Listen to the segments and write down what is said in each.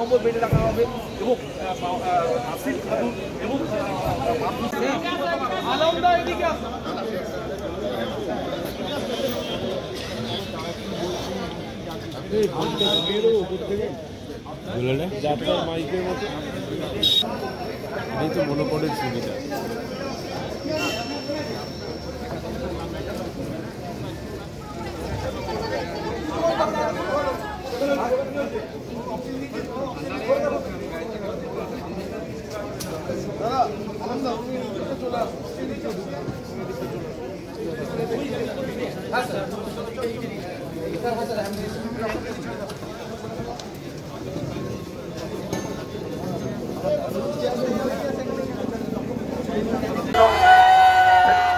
নম্বর বেডে রাখা হবে এবং আসিফ খাদুন এবং আলমদা এদিকে যাত্রার মাইকের মতো এই তো মনোপড়ের সুবিধা।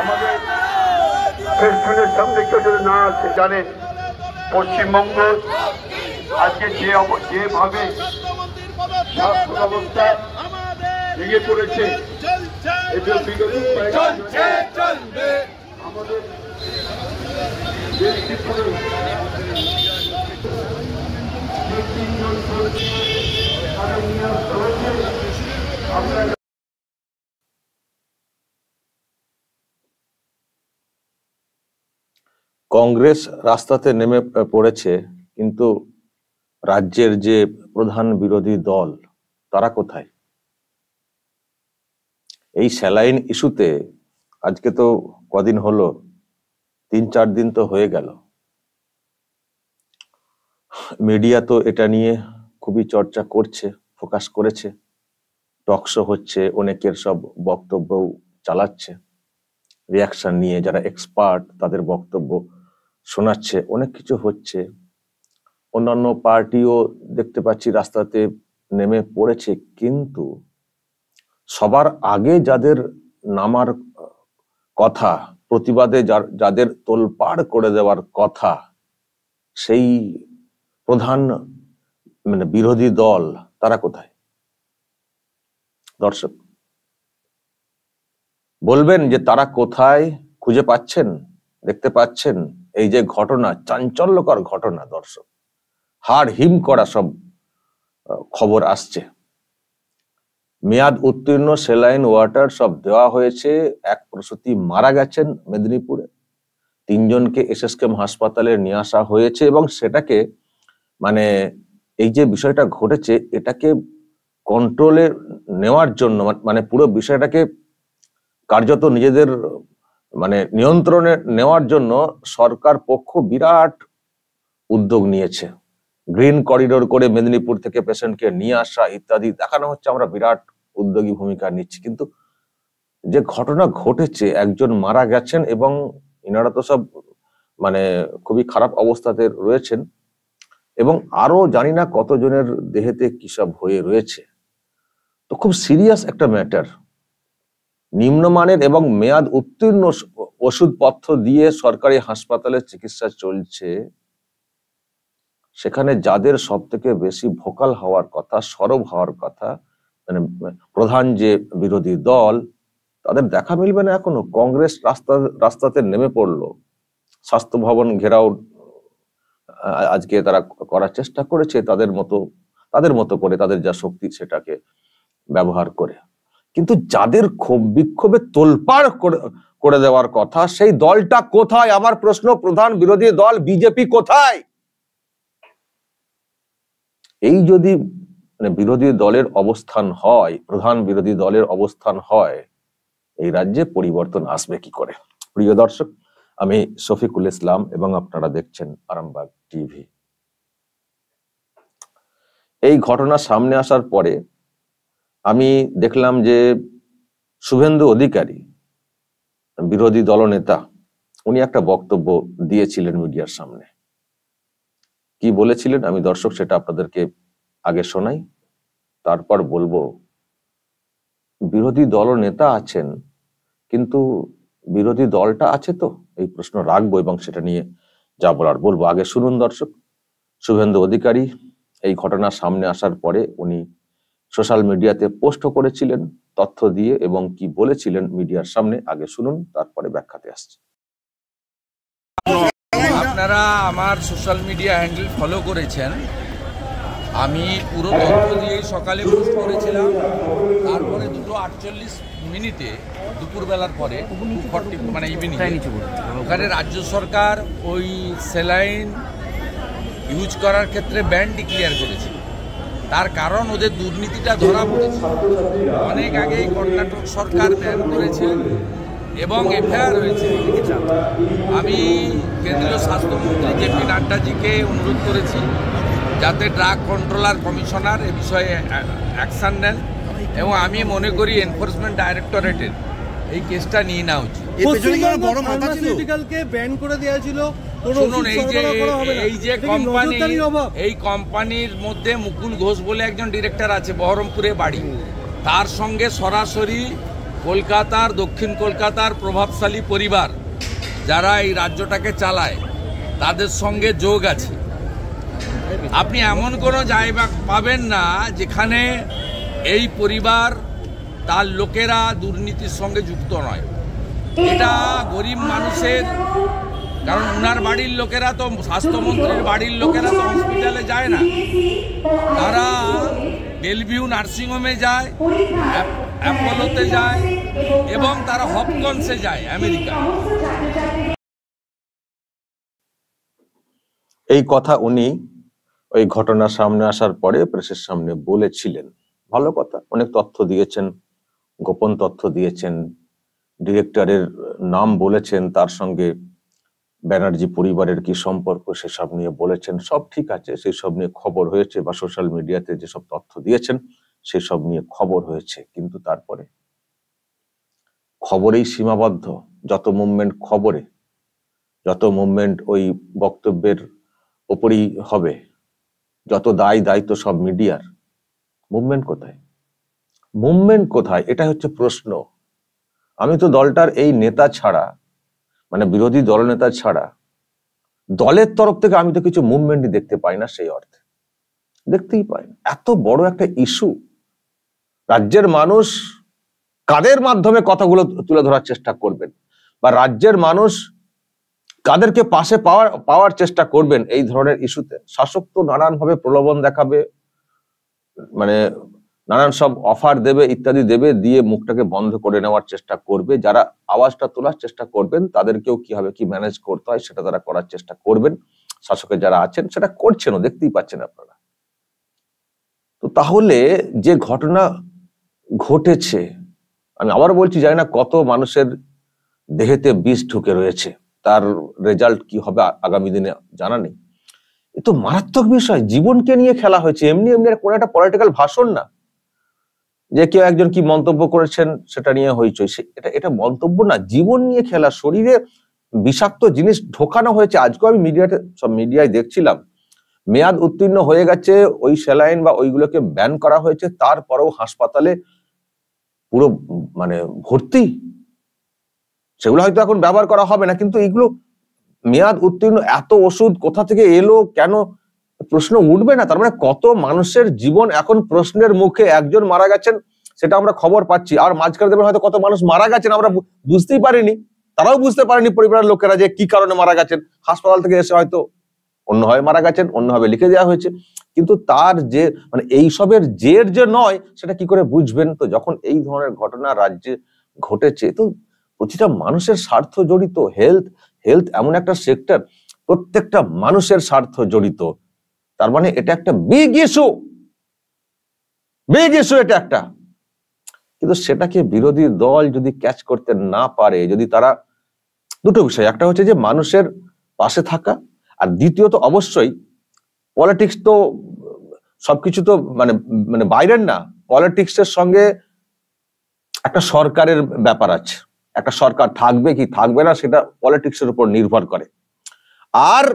আমাদের পেছনের সামনে কেউ যদি না আছে জানেন, পশ্চিমবঙ্গ আজকে যেভাবে স্বাস্থ্য ব্যবস্থা ভেঙে পড়েছে, আমাদের কংগ্রেস রাস্তাতে নেমে পড়েছে, কিন্তু রাজ্যের যে প্রধান বিরোধী দল তারা কোথায়? এই স্যালাইন ইস্যুতে আজকে তো কদিন হলো, 3-4 দিন তো হয়ে গেল, মিডিয়া তো এটা নিয়ে খুবই চর্চা করছে, ফোকাস করেছে, টকশো হচ্ছে, অনেকের সব বক্তব্য চালাচ্ছে, রিয়াকশন নিয়ে যারা এক্সপার্ট তাদের বক্তব্য শোনাচ্ছে, অনেক কিছু হচ্ছে। অন্যান্য পার্টিও দেখতে পাচ্ছি রাস্তাতে নেমে পড়েছে, কিন্তু সবার আগে যাদের নামার কথা, প্রতিবাদে যাদের তোলপাড় করে দেওয়ার কথা, সেই প্রধান বিরোধী দল তারা কোথায়? দর্শক বলবেন যে তারা কোথায়, খুঁজে পাচ্ছেন, দেখতে পাচ্ছেন? এই যে ঘটনা, চাঞ্চল্যকর ঘটনা, দর্শক হাড় হিম করা সব খবর আসছে। মেয়াদ উত্তীর্ণ সেলাইন ওয়াটার সব দেওয়া হয়েছে, এক প্রসূতি মারা গেছেন মেদিনীপুরে, 3 জনকে এসএসকেএম হাসপাতালে নিয়ে আসা হয়েছে, এবং সেটাকে এই যে বিষয়টা ঘটেছে এটাকে কন্ট্রোলে নেওয়ার জন্য, পুরো বিষয়টাকে কার্যত নিজেদের নিয়ন্ত্রণে নেওয়ার জন্য সরকার পক্ষ বিরাট উদ্যোগ নিয়েছে। গ্রিন করিডোর করে মেদিনীপুর থেকে পেশেন্টকে নিয়ে আসা ইত্যাদি দেখানো হচ্ছে, আমরা বিরাট উদ্যোগী ভূমিকা নিচ্ছি। কিন্তু যে ঘটনা ঘটেছে, একজন মারা গেছেন এবং ইনারা তো সব খুবই খারাপ অবস্থাতে রয়েছেন, এবং আরো জানি না কতজনের দেহেতে কি সব হয়ে রয়েছে। তো খুব সিরিয়াস একটা ম্যাটার। নিম্নমানের এবং মেয়াদ উত্তীর্ণ ওষুধপত্র দিয়ে সরকারি হাসপাতালে চিকিৎসা চলছে, সেখানে যাদের সব থেকে বেশি ভোকাল হওয়ার কথা, সরব হওয়ার কথা, প্রধান যে বিরোধী দল, তাদের দেখা মিলবে না এখনো। কংগ্রেস রাস্তাতে নেমে পড়লো, স্বাস্থ্য ভবন ঘেরাও আজকে তারা করার চেষ্টা করেছে তাদের মতো করে, তাদের যা শক্তি সেটাকে ব্যবহার করে। কিন্তু যাদের ক্ষোভ বিক্ষোভে তোলপাড় করে দেওয়ার কথা, সেই দলটা কোথায়? আমার প্রশ্ন, প্রধান বিরোধী দল বিজেপি কোথায়? এই যদি বিরোধী দলের অবস্থান হয়, প্রধান বিরোধী দলের অবস্থান হয়, এই রাজ্যে পরিবর্তন আসবে কি করে? প্রিয় দর্শক, আমি শফিকুল ইসলাম এবং আপনারা দেখছেন আরামবাগ টিভি। এই ঘটনা সামনে আসার পরে আমি দেখলাম যে শুভেন্দু অধিকারী, বিরোধী দলনেতা, উনি একটা বক্তব্য দিয়েছিলেন মিডিয়ার সামনে। কি বলেছিলেন আমি দর্শক সেটা আপনাদেরকে আগে শোনাই, তারপর বলবো। বিরোধী দলনেতা আছেন, কিন্তু বিরোধী দলটা আছে তো, এই প্রশ্ন রাখবো এবং সেটা নিয়ে যা বলার বলবো। আগে শুনুন দর্শক, শুভেন্দু অধিকারী এই ঘটনা সামনে আসার পরে উনি সোশ্যাল মিডিয়াতে পোস্ট করেছিলেন তথ্য দিয়ে, এবং কি বলেছিলেন মিডিয়ার সামনে। আগে শুনুন, তারপরে ব্যাখ্যাতে আসছে। আপনারা আমার সোশ্যাল মিডিয়া হ্যান্ডেল ফলো করেছেন, আমি পুরো তথ্য দিয়েই সকালে পোস্ট করেছিলাম, তারপরে 2:48 দুপুরবেলার পরে 2:40 মানে ইভিনিং ওখানে রাজ্য সরকার ওই স্যালাইন ইউজ করার ক্ষেত্রে ব্যান ডিক্লেয়ার করেছে। তার কারণ ওদের দুর্নীতিটা ধরা পড়েছে। অনেক আগেই কর্ণাটক সরকার ব্যান করেছে এবং এফআইআর হয়েছে। আমি কেন্দ্রীয় স্বাস্থ্যমন্ত্রী জেপি নাড্ডাজিকে অনুরোধ করেছি যাতে ড্রাগ কন্ট্রোলার কমিশনার এ বিষয়ে অ্যাকশান নেন, এবং আমি মনে করি এনফোর্সমেন্ট ডাইরেক্টরেটের এই কেসটা নিয়ে নেওয়া উচিত। শুনুন, এই কোম্পানির মধ্যে মুকুল ঘোষ বলে একজন ডিরেক্টর আছে, বহরমপুরে বাড়ি, তার সঙ্গে সরাসরি কলকাতার, দক্ষিণ কলকাতার প্রভাবশালী পরিবার যারা এই রাজ্যটাকে চালায় তাদের সঙ্গে যোগ আছে। আপনি এমন কোনো জায়গা পাবেন না যেখানে এই পরিবার তার লোকেরা দুর্নীতির সঙ্গে যুক্ত নয়। এটা গরিব মানুষের, কারণ ওনার বাড়ির লোকেরা তো, স্বাস্থ্যমন্ত্রীর বাড়ির লোকেরা তো হসপিটালে যায় না, তারা বেলভিউ নার্সিংহোমে যায়, অ্যাপোলোতে যায় এবং তারা হপকন্সে যায় আমেরিকা। এই কথা উনি ওই ঘটনা সামনে আসার পরে প্রেসের সামনে বলেছিলেন। ভালো কথা, অনেক তথ্য দিয়েছেন, গোপন তথ্য দিয়েছেন, ডিরেক্টরের নাম বলেছেন, তার সঙ্গে ব্যানার্জি পরিবারের কি সম্পর্ক সেসব নিয়ে বলেছেন। সব ঠিক আছে, সেই সব নিয়ে খবর হয়েছে, বা সোশ্যাল মিডিয়াতে যেসব তথ্য দিয়েছেন সেসব নিয়ে খবর হয়েছে। কিন্তু তারপরে খবরেই সীমাবদ্ধ। যত মুভমেন্ট খবরে, যত মুভমেন্ট ওই বক্তব্যের ওপরই হবে, যত দায়িত্ব সব মিডিয়ার। মুভমেন্ট কোথায়? মুভমেন্ট কোথায়? এটা হচ্ছে প্রশ্ন। আমি তো দলটার এই নেতা ছাড়া, মানে বিরোধী দলনেতা ছাড়া, দলের তরফ থেকে আমি তো কিছু মুভমেন্টই দেখতে পাই না। সেই অর্থে দেখতেই পাই না। এত বড় একটা ইস্যু, রাজ্যের মানুষ কাদের মাধ্যমে কথাগুলো তুলে ধরার চেষ্টা করবেন, বা রাজ্যের মানুষ কাদেরকে পাশে পাওয়ার চেষ্টা করবেন এই ধরনের ইস্যুতে? শাসক তো নানান ভাবে প্রলোভন দেখাবে, মানে নানান সব অফার দেবে, ইত্যাদি দেবে, দিয়ে মুখটাকে বন্ধ করে নেওয়ার চেষ্টা করবে। যারা আওয়াজটা তোলার চেষ্টা করবেন তাদেরকেও কিভাবে কি ম্যানেজ করতে হয় সেটা তারা করার চেষ্টা করবেন। শাসকের যারা আছেন সেটা করছেন, দেখতেই পাচ্ছেন আপনারা। তো তাহলে যে ঘটনা ঘটেছে, আমি আবার বলছি, জানি না কত মানুষের দেহেতে বিষ ঢুকে রয়েছে, তার রেজাল্ট কি হবে আগামী দিনে জানা নেই। এ তো মারাত্মক বিষয়। জীবনকে নিয়ে খেলা হয়েছে। এমনি এমনি কোন একটা পলিটিক্যাল ভাষণ না, যে কেউ একজন কি মন্তব্য করেছেন সেটা নিয়ে হইচই। এটা মন্তব্য না, জীবন নিয়ে খেলা। শরীরে বিষাক্ত জিনিস ঢোকানো হয়েছে। আজকে আমি সব মিডিয়ায় দেখছিলাম, মেয়াদ উত্তীর্ণ হয়ে গেছে ওই স্যালাইন বা ওইগুলোকে ব্যান করা হয়েছে, তারপরেও হাসপাতালে পুরো মানে ভর্তি। সেগুলো হয়তো এখন ব্যবহার করা হবে না, কিন্তু এইগুলো মেয়াদ উত্তীর্ণ এত ওষুধ কোথা থেকে এলো, কেন, প্রশ্ন উঠবে না? তার মানে কত মানুষের জীবন এখন প্রশ্নের মুখে। একজন মারা গেছেন সেটা আমরা খবর পাচ্ছি, আর মাঝখানে দেবেন হয়তো কত মানুষ মারা গেছেন আমরা বুঝতেই পারিনি, তারাও বুঝতে পারেনি পরিবারের লোকেরা যে কি কারণে মারা গেছেন। হাসপাতাল থেকে এসে হয়তো অন্যভাবে মারা গেছেন, অন্যভাবে লিখে দেওয়া হয়েছে, কিন্তু তার যে মানে এইসবের জের যে নয় সেটা কি করে বুঝবেন? তো যখন এই ধরনের ঘটনা রাজ্যে ঘটেছে, তো প্রতিটা মানুষের স্বার্থ জড়িত। হেলথ এমন একটা সেক্টর, প্রত্যেকটা মানুষের স্বার্থ জড়িত। তার মানে এটা একটা বিগ ইস্যু এটা একটা। কিন্তু সেটাকে বিরোধী দল যদি ক্যাচ করতে না পারে, যদি তারা, দুটো বিষয়, একটা হচ্ছে যে মানুষের পাশে থাকা, আর দ্বিতীয়ত অবশ্যই পলিটিক্স তো সবকিছু তো মানে বাইরের না। পলিটিক্সের সঙ্গে একটা সরকারের ব্যাপার আছে। একটা সরকার থাকবে কি থাকবে না সেটা পলিটিক্সের উপর নির্ভর করে। আর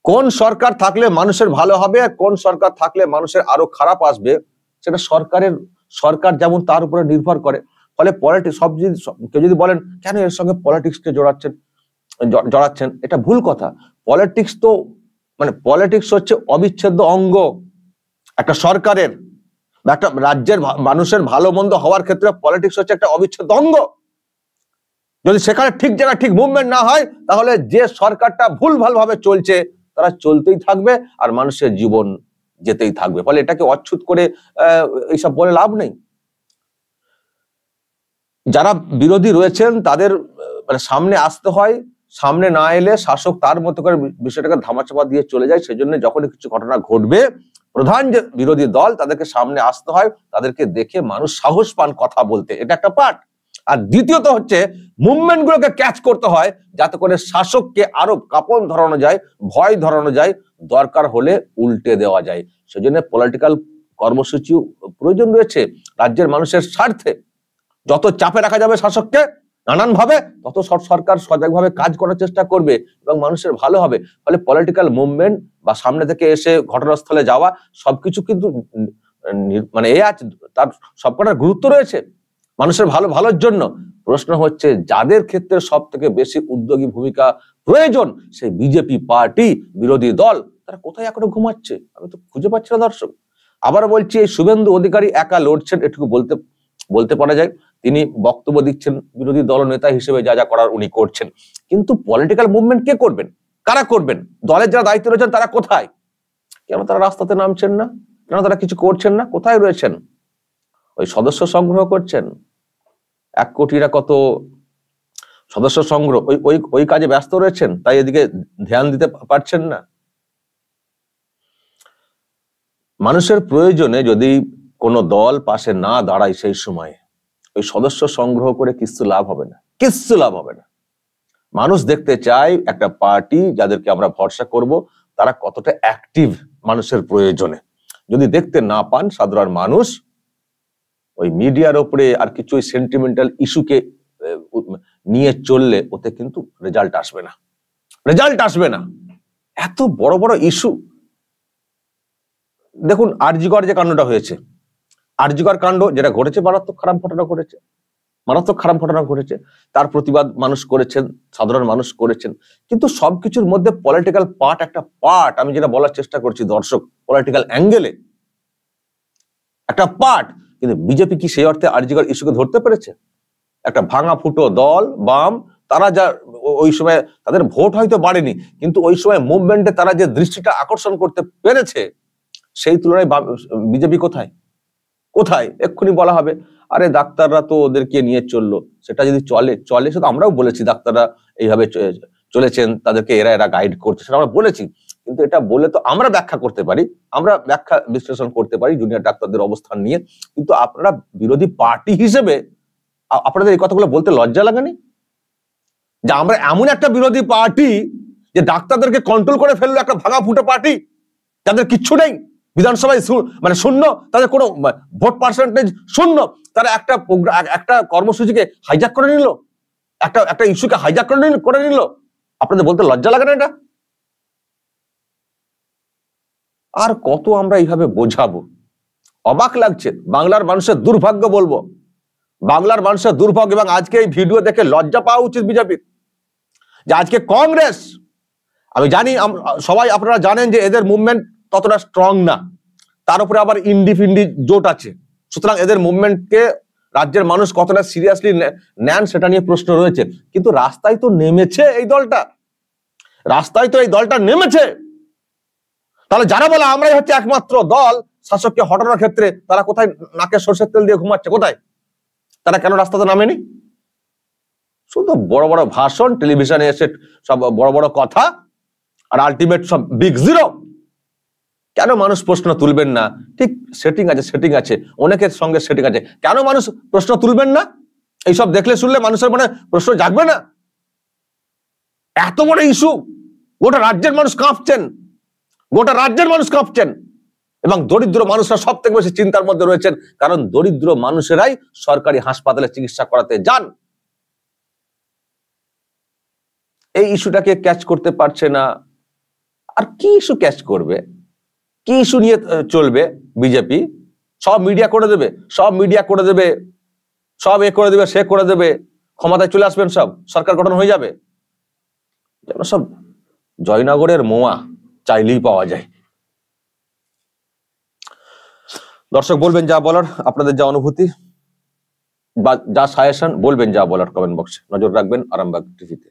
কোন সরকার থাকলে মানুষের ভালো হবে, আর কোন সরকার থাকলে মানুষের আরো খারাপ আসবে, সেটা সরকার যেমন তার উপরে নির্ভর করে। ফলে পলিটিক্স কেউ যদি বলেন কেন এর সঙ্গে পলিটিক্সকে জড়াচ্ছেন, এটা ভুল কথা। পলিটিক্স তো মানে পলিটিক্স হচ্ছে অবিচ্ছেদ্য অঙ্গ একটা সরকারের বা একটা রাজ্যের মানুষের ভালো মন্দ হওয়ার ক্ষেত্রে পলিটিক্স হচ্ছে একটা অবিচ্ছেদ্য অঙ্গ। যদি সেখানে ঠিক জায়গায় ঠিক মুভমেন্ট না হয়, তাহলে যে সরকারটা ভুলভাল ভাবে চলছে তারা চলতেই থাকবে, আর মানুষের জীবন যেতেই থাকবে। ফলে এটাকে অচ্ছুত করে এইসব বলে লাভ নেই। যারা বিরোধী রয়েছেন তাদের মানে সামনে আসতে হয়, সামনে না এলে শাসক তার মতো করে বিষয়টাকে ধামাচাপা দিয়ে চলে যায়। সেজন্য যখনই কিছু ঘটনা ঘটবে প্রধান যে বিরোধী দল তাদেরকে সামনে আসতে হয়, তাদেরকে দেখে মানুষ সাহস পান কথা বলতে, এটা একটা পার্ট। আর দ্বিতীয়ত হচ্ছে মুভমেন্ট গুলোকে ক্যাচ করতে হয় যাতে করে শাসককে আরো কাঁপন ধরানো যায়, ভয় ধরানো যায়, দরকার হলে উল্টে দেওয়া যায়। সেজন্য পলিটিক্যাল কর্মসূচিও প্রয়োজন রয়েছে রাজ্যের মানুষের স্বার্থে। যত চাপে রাখা যাবে শাসককে নানান ভাবে, তত সরকার সজাগভাবে কাজ করার চেষ্টা করবে এবং মানুষের ভালো হবে। ফলে পলিটিক্যাল মুভমেন্ট বা সামনে থেকে এসে ঘটনাস্থলে যাওয়া সবকিছু কিন্তু মানে এ আছে, তার সবকটার গুরুত্ব রয়েছে মানুষের ভালোর জন্য। প্রশ্ন হচ্ছে যাদের ক্ষেত্রে সব থেকে বেশি উদ্যোগী ভূমিকা প্রয়োজন, সেই বিজেপি পার্টি বিরোধী দল, তারা কোথায় এখনো ঘুমাচ্ছে আমি তো খুঁজে পাচ্ছি না দর্শক। আবার বলছি, এই শুভেন্দু অধিকারী একা লড়ছেন এটুকু বলতে পারা যায়। তিনি বক্তব্য দিচ্ছেন, বিরোধী দল নেতা হিসেবে যা যা করার উনি করছেন, কিন্তু পলিটিক্যাল মুভমেন্ট কে করবেন, কারা করবেন? দলের যারা দায়িত্ব রয়েছেন তারা কোথায়? কেন তারা রাস্তাতে নামছেন না? কেন তারা কিছু করছেন না? কোথায় রয়েছেন? ওই সদস্য সংগ্রহ করছেন, 1 কোটিরা কত সদস্য সংগ্রহ, ওই কাজে ব্যস্ত রয়েছেন, তাই এদিকে ধ্যান দিতে পারছেন না। মানুষের প্রয়োজনে যদি কোনো দল পাশে না দাঁড়ায়, সেই সময় ওই সদস্য সংগ্রহ করে কিচ্ছু লাভ হবে না, কিচ্ছু লাভ হবে না। মানুষ দেখতে চায় একটা পার্টি যাদেরকে আমরা ভরসা করব তারা কতটা অ্যাক্টিভ মানুষের প্রয়োজনে। যদি দেখতে না পান সাধারণ মানুষ, ওই মিডিয়ার উপরে আর কিছু সেন্টিমেন্টাল ইস্যুকে নিয়ে চললে ওতে কিন্তু রেজাল্ট আসবে না, রেজাল্ট আসবে না। এত বড় বড় ইস্যু, দেখুন আরজিকর যে কাণ্ডটা হয়েছে, আরজিকর কাণ্ড যেটা ঘটেছে, মারাত্মক খারাপ ঘটনা ঘটেছে, মারাত্মক খারাপ ঘটনা ঘটেছে। তার প্রতিবাদ মানুষ করেছেন, সাধারণ মানুষ করেছেন, কিন্তু সবকিছুর মধ্যে পলিটিক্যাল পার্ট একটা পার্ট। আমি যেটা বলার চেষ্টা করছি দর্শক, পলিটিক্যাল অ্যাঙ্গেলে একটা পার্ট। কিন্তু বিজেপি কি সেই অর্থে আরজিকর ইস্যুকে ধরতে পেরেছে? একটা ভাঙা ফুটো দল বাম, তারা যা ওই সময় তাদের ভোট হয়তো বাড়েনি, কিন্তু ওই সময় মুভমেন্টে তারা যে দৃষ্টিটা আকর্ষণ করতে পেরেছে, সেই তুলনায় বিজেপি কোথায়? এক্ষুনি বলা হবে আরে ডাক্তাররা তো ওদেরকে নিয়ে চললো, সেটা যদি চলে সেটা আমরাও বলেছি, ডাক্তাররা এইভাবে চলেছেন, তাদেরকে এরা গাইড করছে, সেটা আমরা বলেছি। কিন্তু এটা বলে তো আমরা ব্যাখ্যা করতে পারি, আমরা ব্যাখ্যা বিশ্লেষণ করতে পারি জুনিয়র ডাক্তারদের অবস্থান নিয়ে, কিন্তু আপনারা বিরোধী পার্টি হিসেবে আপনাদের এই কথাগুলো বলতে লজ্জা লাগেনি? যে আমরা এমন একটা বিরোধী পার্টি যে ডাক্তারদেরকে কন্ট্রোল করে ফেললো, একটা ভাঙা ফুটো পার্টি যাদের কিচ্ছু নেই, বিধানসভায় মানে শূন্য, তাদের কোনো ভোট পার্সেন্টেজ শূন্য, তারা একটা কর্মসূচিকে হাইজ্যাক করে নিল, একটা ইস্যুকে হাইজ্যাক করে নিল। আপনাদের বলতে লজ্জা লাগে না এটা? আর কত আমরা এইভাবে বোঝাবো? অবাক লাগছে। বাংলার মানুষের দুর্ভাগ্য বলবো, বাংলার মানুষের দুর্ভাগ্য। এবং আজকে এই ভিডিও দেখে লজ্জা পাওয়া উচিত বিজেপির, যে আজকে কংগ্রেস, আমি জানি সবাই আপনারা জানেন যে এদের মুভমেন্ট ততটা স্ট্রং না, তার উপরে আবার ইন্ডি ফিন্ডি জোট আছে, সুতরাং এদের মুভমেন্টকে রাজ্যের মানুষ কতটা সিরিয়াসলি নেন সেটা নিয়ে প্রশ্ন রয়েছে। কিন্তু রাস্তায় তো নেমেছে এই দলটা, রাস্তায় তো এই দলটা নেমেছে। তাহলে যারা বলে আমরাই হচ্ছে একমাত্র দল শাসককে হটানোর ক্ষেত্রে, তারা কোথায় নাকে সরষের তেল দিয়ে ঘুমাচ্ছে? কোথায়? তারা কেন রাস্তাতে নামেনি? শুধু বড় বড় ভাষণ, টেলিভিশনে এসে সব বড় বড় কথা, আর আলটিমেট সব বিগ জিরো। কেন মানুষ প্রশ্ন তুলবেন না? ঠিক সেটিং আছে, অনেকের সঙ্গে সেটিং আছে, কেন মানুষ প্রশ্ন তুলবেন না? এইসব দেখলে শুনলে মানুষের মনে প্রশ্ন জাগবে না? এত বড় ইস্যু, গোটা রাজ্যের মানুষ কাঁপছেন, গোটা রাজ্যের মানুষ কাঁপছেন, এবং দরিদ্র মানুষরা সব থেকে বেশি চিন্তার মধ্যে রয়েছেন, কারণ দরিদ্র মানুষেরাই সরকারি হাসপাতালে চিকিৎসা করাতে যান। এই ইস্যুটাকে ক্যাচ করতে পারছে না। আর কি ইস্যু ক্যাচ করবে? কি ইস্যু নিয়ে চলবে বিজেপি? সব মিডিয়া করে দেবে, সব মিডিয়া করে দেবে, সব এ করে দেবে, সে করে দেবে, ক্ষমতায় চলে আসবেন, সব সরকার গঠন হয়ে যাবে। যেন সব জয়নগরের মোয়া চাইলেই পাওয়া যায়। দর্শক বলবেন যা বলার, আপনাদের যা অনুভূতি বা যা সাজেশন বলবেন, যা বলার কমেন্ট বক্সে। নজর রাখবেন আরামবাগ টিভিতে।